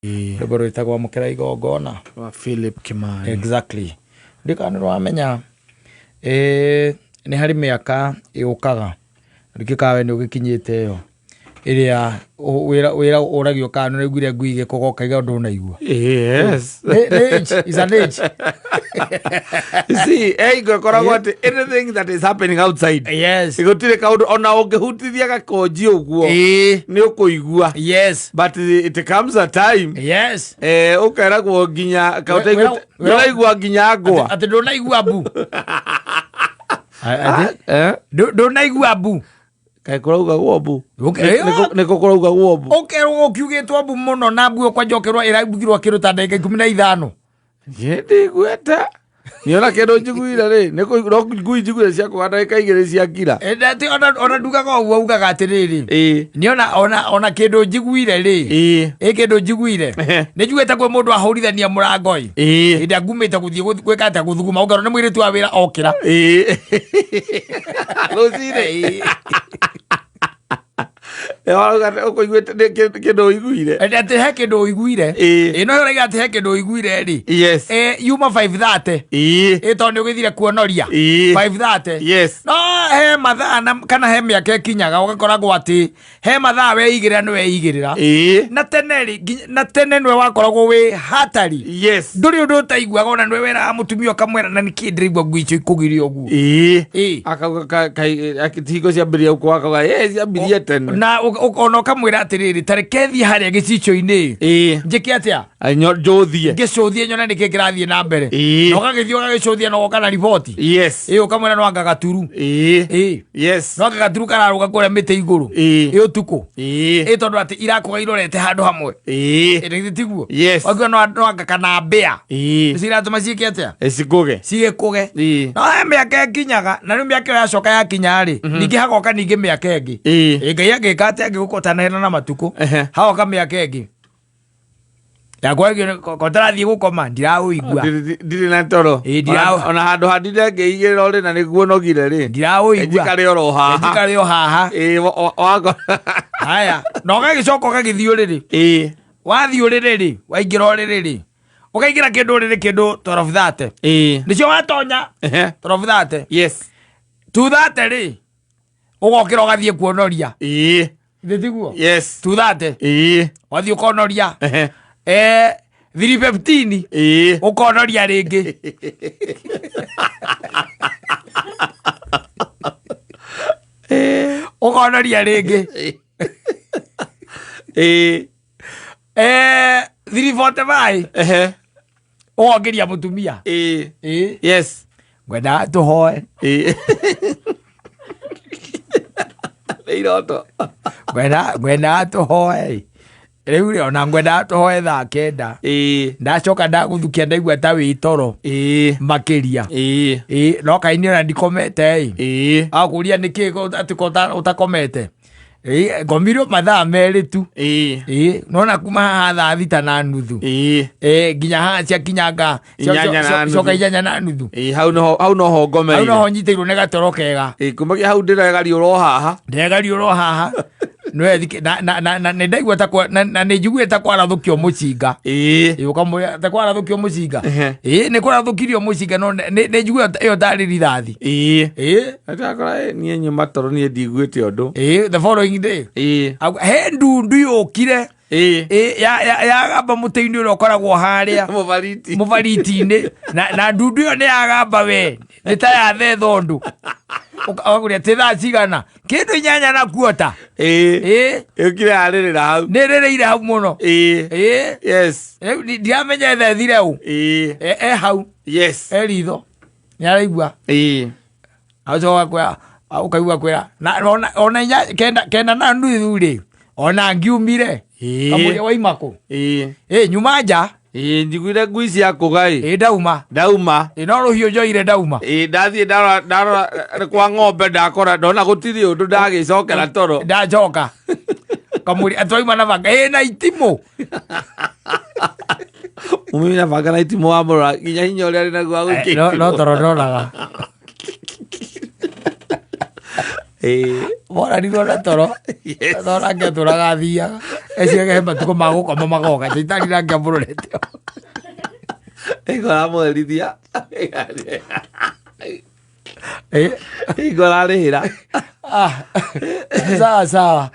rwimbo rwitagwo mukira igongona wa Philip Kimani. Exactly. Ndikana rwamenya ni hari miaka iukaga ndikikawe ni ugikinyite yo iria wira uragio kana niguire nguige kogoka iga ndo naigua. Yes. Is an age. See, koragwo ati anything that is happening outside. Yes. Igotire kaundu ona ungihutithia gakonji uguo. Ni ukuigua. Yes. But it comes a time. Yes. Ukeragwo ginya kaundu uraigua ginya ngwa. Ati ndo naigua bu. Ndo naigua bu. Kai kurauga wobu. Niko kurauga wobu. Okerwo kiugitwo bu muno na bu kwa njokerwo irabugirwo kiruta ndeka 15. Yende gweta. Niona kendo njiguire ri. Niko ngui njiguire cia kuganda ikaigire cia kira. Ndati ona ndugaga uguo ugaga atiriri. Niona ona kendo njiguire ri. Kendo njiguire. Ni njugete kwe mundu ahurithania murango i. Ida ngumite guthie gweka ata guthuguma ugaro ni mwiritu wa wira okira. Rosire. Ukoiguite kendo iguire. Ndati he kendo iguire. No uraga ati he kendo iguire ri. Yes. Yuma 530. Tondu ugithire kuonoria 530. Yes. No he mathaa kana he miaka ikinyaga ugakoragwo ati he mathaa weigirira ni weigirira. Na tene nwe wakoragwo we hatari. Yes. Nduri undu utaiguaga ona nwe wera mutumio kamwera na nikindrigwa ngwicho ikugirio uguo. Akauga kai akithigo cia mbiria uko akauga yes ya mbiria tene. Na ona kamwera atiriri tarekethi haria gicicho-ini. Njike atia? Njothie. Ngicuthie nyona niki kirathie na mbere. No gagithio gagicuthia no gokana report. Yes. Ukamwera no gagaturu. Yes. No gagaturu kararuga kure mite iguru. Utuku. Tondu ati irakuga irorete handu hamwe. Ndithitiguo. Yes. Wagwa no gakana mbea. Sira tuma ciike atia? Esikuge. Ciikuge. No miaka ikinyaga na riu miaka yacoka yakinya ri. Ningi hagoka ningi miaka ingi. Ngai agika ati agikotana hena na matuko. Hagoka miaka ingi. Yakwa kotarathie gukoma ndirauigua. Ndiri na toro. Ona handu handire ngeigirira uri na niguo nogire ri. Ndirauigua. Ejikare oro haha. Ejikare o haha. Wako. Haya, no gagicoko gagithio riri. Wathio riri, waingira riri. Ukaigira kindu riri kindu toro of that. Nicio watonya. Toro of that. Yes. To that ri. Ugokira ugathie kuonoria. Ndithiguo. Yes. To that. Wathie kuonoria. 315 ukonoria ringi. Ukonoria ringi. 345 ugongeria mutumia. Yes. Ngwenda tuhoe. Leiroto. Ngwenda tuhoe. Riu ri ona ngwenda tuhoe thaa kenda. Ndacoka ndaguthukia ndaigua ta wi toro. Makiria. No kaini ona ndikomete. Akuria niki ati utakomete. Ngomirwo mathaa meri tu. Nona kuma haha thaa thita na nuthu. Nginya haha cia kinyanga coka 8 na nuthu. Hau no ho ngomeire. Hau no ho nyiteirwo ni gatoro kega. Kumagia hau ndiregario ro haha. Ndiregario ro haha. No na ndaigua ta na njiguire ta kwarathukio mucinga. Ukamwira ta kwarathukio mucinga. Ni kwarathukirio mucinga no njiguire iyo tari rithathi. Atakora nie nyuma toro nie ndiguite undu. The following day. He ndundu yukire. Ya gamba muteini uri ukoragwo haria mubariti-ini na ndundu iyo ni yagamba we ni ta ya thethondu ukaguria ti thaa cigana kindu 8 na kuota ukire haririra hau ni ririire hau muno. Yes. Ndiamenya ethethire u hau. Yes. Ritho ni araigua acoka kwira ukaigua kwira ona kenda na nuthu ri ona ngiumire. Kamuria wa imako. Nyuma nja. Njiguire ngui cia kugai. Ndauma. No ruhio njoire ndauma. Ndathie ndara kwa ng'ombe ndakora ndona gutiri undu ndagicokera toro. Ndacoka. Kamuria atwaima na banga. Na itimo. Umina banga na itimo wa mura nginya hinya uria ari naguo guki. No toro ndoraga. Mora ni gona toro. Toro nake tũragathiaga. Eciage matuko ma gũkoma magoka. Caitani nake amũrorete. Igora mwerithia. Igora rĩhĩra. Sawa sawa.